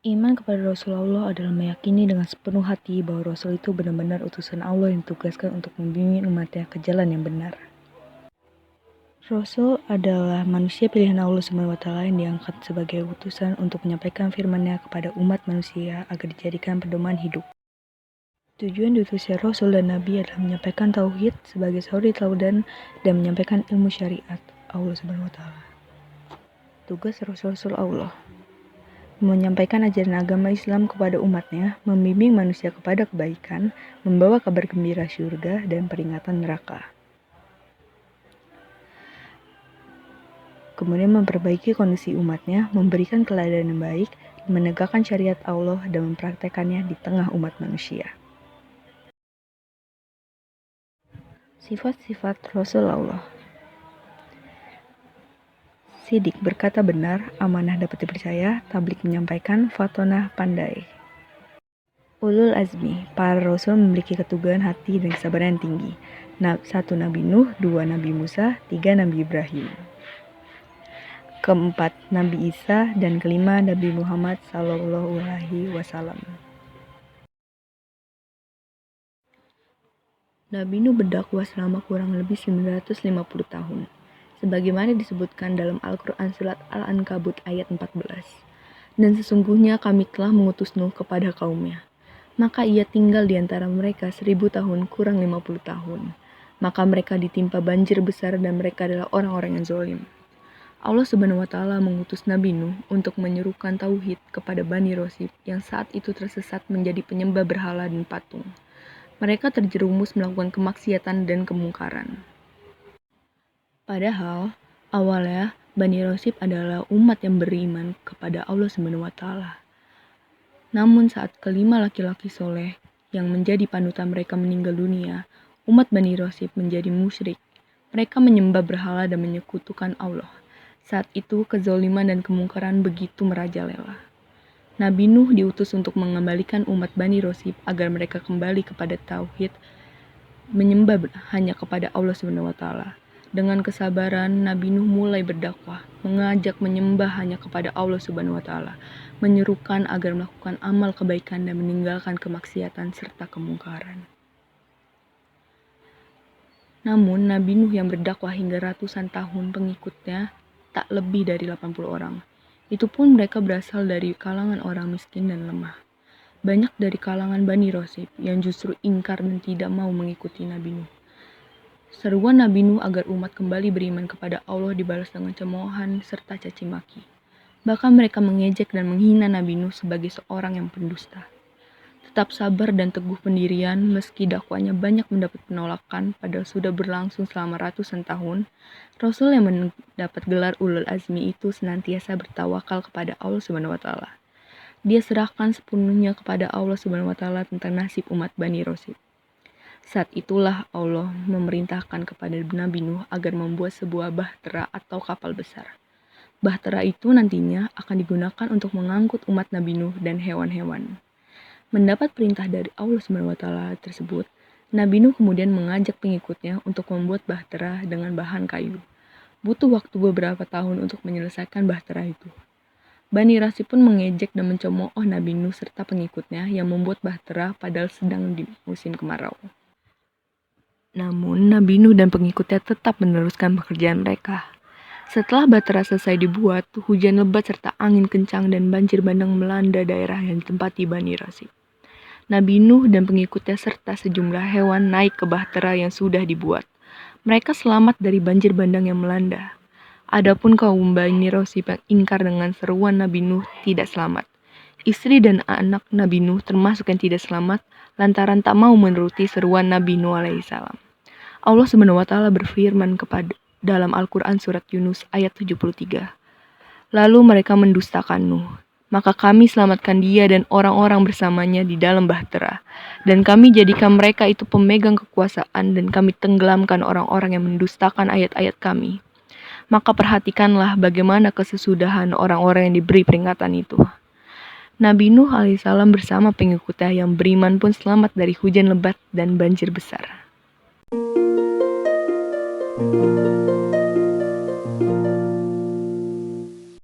Iman kepada Rasulullah adalah meyakini dengan sepenuh hati bahwa Rasul itu benar-benar utusan Allah yang ditugaskan untuk membimbing umatnya ke jalan yang benar. Rasul adalah manusia pilihan Allah SWT yang diangkat sebagai utusan untuk menyampaikan firman-Nya kepada umat manusia agar dijadikan pedoman hidup. Tujuan diutusnya Rasul dan Nabi adalah menyampaikan tauhid sebagai suri teladan dan menyampaikan ilmu syariat Allah SWT. Tugas Rasul Allah menyampaikan ajaran agama Islam kepada umatnya, membimbing manusia kepada kebaikan, membawa kabar gembira surga dan peringatan neraka. Kemudian memperbaiki kondisi umatnya, memberikan teladan yang baik, menegakkan syariat Allah dan mempraktekannya di tengah umat manusia. Sifat-sifat Rasulullah. Sidik, berkata benar, amanah dapat dipercaya, tablik menyampaikan, fatonah pandai. Ulul azmi, para rasul memiliki keteguhan hati dan kesabaran yang tinggi. 1 Nabi Nuh, 2 Nabi Musa, 3 Nabi Ibrahim. Keempat, Nabi Isa, dan kelima Nabi Muhammad SAW. Nabi Nuh berdakwah selama kurang lebih 950 tahun. Sebagaimana disebutkan dalam Al-Quran surat Al-Ankabut ayat 14. Dan sesungguhnya kami telah mengutus Nuh kepada kaumnya. Maka ia tinggal di antara mereka 1000 tahun kurang 50 tahun. Maka mereka ditimpa banjir besar dan mereka adalah orang-orang yang zalim. Allah Subhanahu wa Ta'ala mengutus Nabi Nuh untuk menyerukan tauhid kepada Bani Rosib yang saat itu tersesat menjadi penyembah berhala dan patung. Mereka terjerumus melakukan kemaksiatan dan kemungkaran. Padahal, awalnya Bani Rosib adalah umat yang beriman kepada Allah Subhanahu wa Ta'ala. Namun saat kelima laki-laki soleh yang menjadi panutan mereka meninggal dunia, umat Bani Rosib menjadi musyrik. Mereka menyembah berhala dan menyekutukan Allah. Saat itu kezaliman dan kemungkaran begitu merajalela. Nabi Nuh diutus untuk mengembalikan umat Bani Rosib agar mereka kembali kepada tauhid, menyembah hanya kepada Allah Subhanahu wa Ta'ala. Dengan kesabaran, Nabi Nuh mulai berdakwah, mengajak menyembah hanya kepada Allah Subhanahu wa Ta'ala, menyerukan agar melakukan amal kebaikan dan meninggalkan kemaksiatan serta kemungkaran. Namun, Nabi Nuh yang berdakwah hingga ratusan tahun pengikutnya tak lebih dari 80 orang. Itu pun mereka berasal dari kalangan orang miskin dan lemah. Banyak dari kalangan Bani Rosib yang justru ingkar dan tidak mau mengikuti Nabi Nuh. Seruan Nabi Nuh agar umat kembali beriman kepada Allah dibalas dengan cemoohan serta caci maki. Bahkan mereka mengejek dan menghina Nabi Nuh sebagai seorang yang pendusta. Tetap sabar dan teguh pendirian meski dakwanya banyak mendapat penolakan padahal sudah berlangsung selama ratusan tahun. Rasul yang mendapat gelar Ulul Azmi itu senantiasa bertawakal kepada Allah Subhanahu wa Ta'ala. Dia serahkan sepenuhnya kepada Allah Subhanahu wa Ta'ala tentang nasib umat Bani Rosib. Saat itulah Allah memerintahkan kepada Nabi Nuh agar membuat sebuah bahtera atau kapal besar. Bahtera itu nantinya akan digunakan untuk mengangkut umat Nabi Nuh dan hewan-hewan. Mendapat perintah dari Allah Subhanahu wa Ta'ala tersebut, Nabi Nuh kemudian mengajak pengikutnya untuk membuat bahtera dengan bahan kayu. Butuh waktu beberapa tahun untuk menyelesaikan bahtera itu. Bani Rosib pun mengejek dan mencemooh Nabi Nuh serta pengikutnya yang membuat bahtera padahal sedang di musim kemarau. Namun, Nabi Nuh dan pengikutnya tetap meneruskan pekerjaan mereka. Setelah bahtera selesai dibuat, hujan lebat serta angin kencang dan banjir bandang melanda daerah yang ditempati Bani Rosib. Nabi Nuh dan pengikutnya serta sejumlah hewan naik ke bahtera yang sudah dibuat. Mereka selamat dari banjir bandang yang melanda. Adapun kaum Bani Rosib yang ingkar dengan seruan Nabi Nuh tidak selamat. Istri dan anak Nabi Nuh termasuk yang tidak selamat lantaran tak mau menuruti seruan Nabi Nuh alaihissalam. Allah Subhanahu wa Ta'ala berfirman kepada dalam Al-Quran surat Yunus ayat 73. Lalu mereka mendustakan Nuh, maka kami selamatkan dia dan orang-orang bersamanya di dalam bahtera, dan kami jadikan mereka itu pemegang kekuasaan dan kami tenggelamkan orang-orang yang mendustakan ayat-ayat kami. Maka perhatikanlah bagaimana kesesudahan orang-orang yang diberi peringatan itu. Nabi Nuh alaihissalam bersama pengikutnya yang beriman pun selamat dari hujan lebat dan banjir besar.